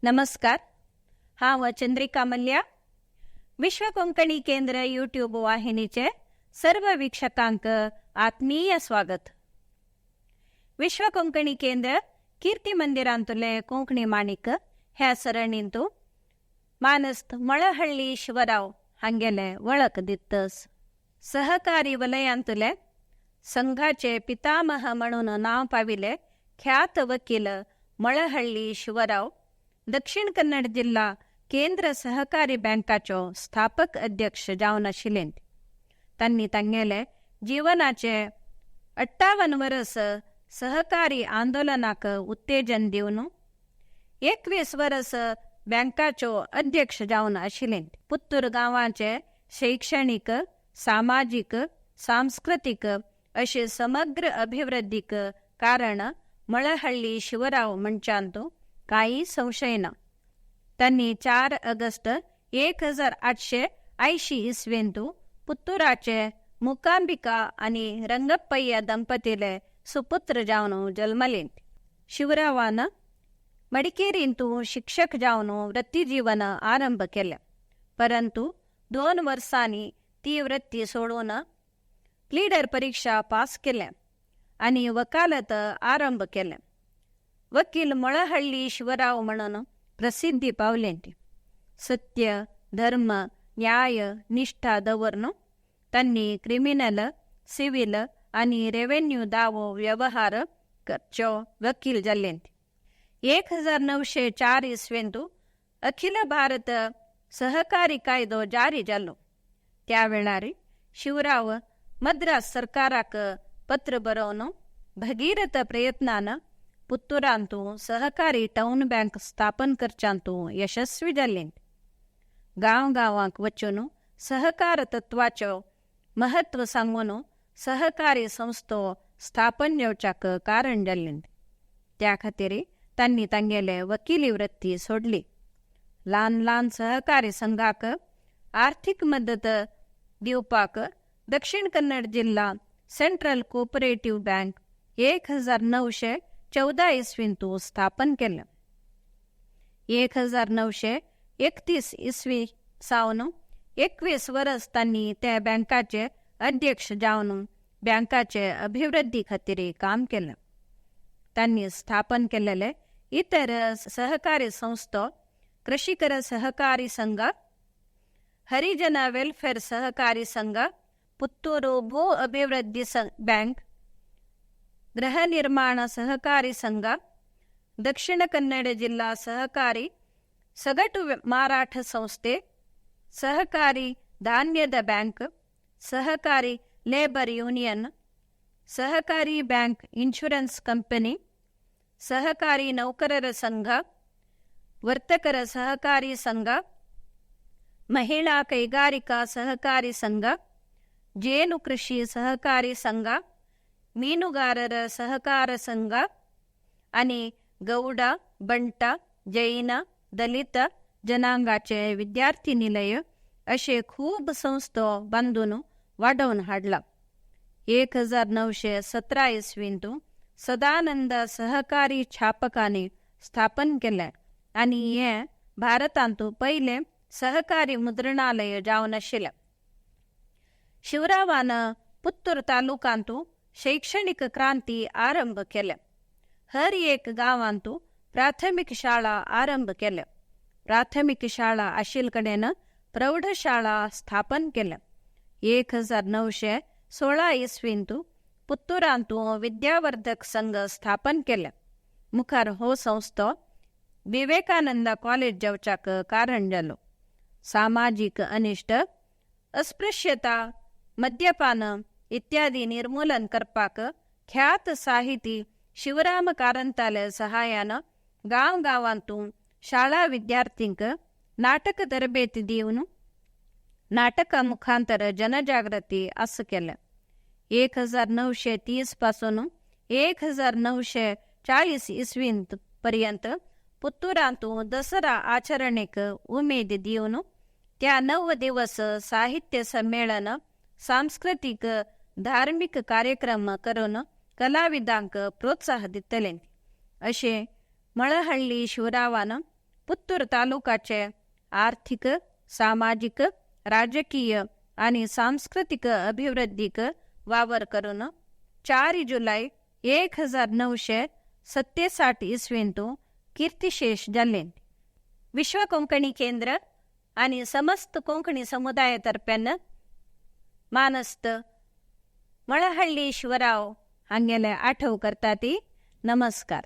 नमस्कार. हांव चंद्रिका मल्ल्या. विश्व कोंकणी केंद्र यूट्यूब वाहिनीचे सर्व वीक्षकांक आत्मीय स्वागत. विश्व कोंकणी केंद्र कीर्ती मंदिरांतले कोंकणी माणिक ह्या सरणींतू मानस्त मळहळ्ळी शिवराव हांगेले वळख दितस. सहकारी वलयांतले संघाचे पितामह म्हणून नाव पाविले ख्यात वकील मळहळ्ळी शिवराव दक्षिण कन्नड जिल्हा केंद्र सहकारी बँकाचो स्थापक अध्यक्ष जावन आशिल्ले. तांणी तांगेले जीवनाचे 58 वर्स सहकारी आंदोलनाक उत्तेजन दिवन 21 वर्स बँकाचो अध्यक्ष जावन आशिल्ले. पुत्तूर गांवाचे शैक्षणिक, सामाजिक, सांस्कृतिक अशे समग्र अभिवृद्धीक कारण मळहळ्ळी शिवराव म्हणच्यांतू काही संशय ना. तांणी 4 ऑगस्ट 1880 इसवेंतू पुत्तूराचे मुकांबिका आणि रंगप्पय्य दंपतीले सुपुत्र जावन जल्मले. शिवरावान मडिकेरींतू शिक्षक जावन वृत्तीजीवन आरंभ केले, परंतु 2 वर्सांनी ती वृत्ती सोडून प्लीडर परीक्षा पास केल्या आणि वकालत आरंभ केले. वकील मळहळ्ळी शिवराव म्हणून प्रसिद्धी पावले. सत्य, धर्म, न्याय, निष्ठा दवरून तांणी क्रिमिनल, सिव्हिल आणि रेव्हेन्यू दावो व्यवहार करच्यो वकील जाल्ले. 1904 इसवेंतू अखिल भारत सहकारी कायदो जारी जालो. त्या वेळार शिवराव मद्रास सरकाराक पत्र बरोवन भगीरथ प्रयत्नान पुत्तूरांतू सहकारी टाउन बँक स्थापन करच्यांतू यशस्वी जाल्ले. गांव गांवांक वचून सहकार तत्वाचो महत्व सांगून सहकारी संस्थो स्थापन जावच्याक कारण जाल्ले. त्या खातीर तांणी तांगेले वकिली वृत्ती सोडली. ल्हान ल्हान सहकारी संघाक आर्थीक मदत दिवपाक दक्षिण कन्नड जिल्हा सेंट्रल कोऑपरेटिव्ह बँक 1914 इसवींतू स्थापन केले. 1931 इसवी सावन 21 वर्स तांणी त्या बँकाचे अध्यक्ष जावन बँकाचे अभिवृद्धी खातीर काम केले. तांणी स्थापन केलेले इतर सहकारी संस्थो कृषिकर सहकारी संघ, हरिजन वेलफेअर सहकारी संघ, पुत्तूರು भू अभिवृद्धी बँक, गृहनिर्माण सहकारी संघ, दक्षिण कन्नड जिल्हा सहकारी सगटು ಮಾರಾಟ ಸಂಸ್ಥೆ, सहकारी धान्यद ಬ್ಯಾಂಕ್, सहकारी ಲೇಬರ್ ಯೂನಿಯನ್, सहकारी ಬ್ಯಾಂಕ್ ಇನ್ಶೂರೆನ್ಸ್ ಕಂಪನಿ, सहकारी ನೌಕರರ ಸಂಘ, ವರ್ತಕರ ಸಹಕಾರಿ ಸಂಘ, ಮಹಿಳಾ ಕೈಗಾರಿಕಾ ಸಹಕಾರಿ ಸಂಘ, ಜೇನು ಕೃಷಿ ಸಹಕಾರಿ ಸಂಘ, ಮೀನುಗಾರರ ಸಹಕಾರ ಸಂಘ आणि गौड, बंट, जैन, दलित जनांगाचे विद्यार्थी निलय असे खूप संस्थो बांधून वाढवून हाडला. 1917 इसवींतू सदानंद सहकारी छापकाने स्थापन केले आणि हे भारतांतू पहिले सहकारी मुद्रणालय जावन आशिल्ले. शिवरावान पुत्तूर तालुकांतू शैक्षणिक क्रांती आरंभ केले. हर एक गावांतू प्राथमिक शाळा आरंभ केल्या. प्राथमिक शाळा आशिल कडेन प्रौढशाळा स्थापन केल्या. 1916 इसवींतू पुत्तूरांतू विद्यावर्धक संघ स्थापन केले. मुखार हो संस्थो विवेकानंद कॉलेज जावच्याक कारण जालो. सामाजिक अनिष्ट, अस्पृश्यता, मद्यपान इत्यादी निर्मूलन करपाक ख्यात साहिती शिवराम कारंताले सहाय्यान गांव गावांतू शाळा विद्यार्थींक नाटक तरबेती दिवन नाटका मुखांतर जनजागृती आस केले. 1930 पासून 1940 इसवींत पर्यंत पुत्तूरांतू दसरा आचरणेक उमेद दिवन त्या 9 दिवस साहित्य संमेलन, सांस्कृतिक धार्मिक कार्यक्रम करून कलाविदांक प्रोत्साह दितले अशे मळहळ्ळी शिवरावान पुतूर तालुकाचे आर्थिक, सामाजिक, राजकीय आणि सांस्कृतिक अभिवृद्धीक वावर करून 4 जुलै 1967 इसवींतू कीर्तिशेष जाल्ले. विश्व कोंकणी केंद्र आणि समस्त कोंकणी समुदायातर्फ्यान मानस्त मळहळ्ळी शिवराव हांगेले आठव करता ती नमस्कार.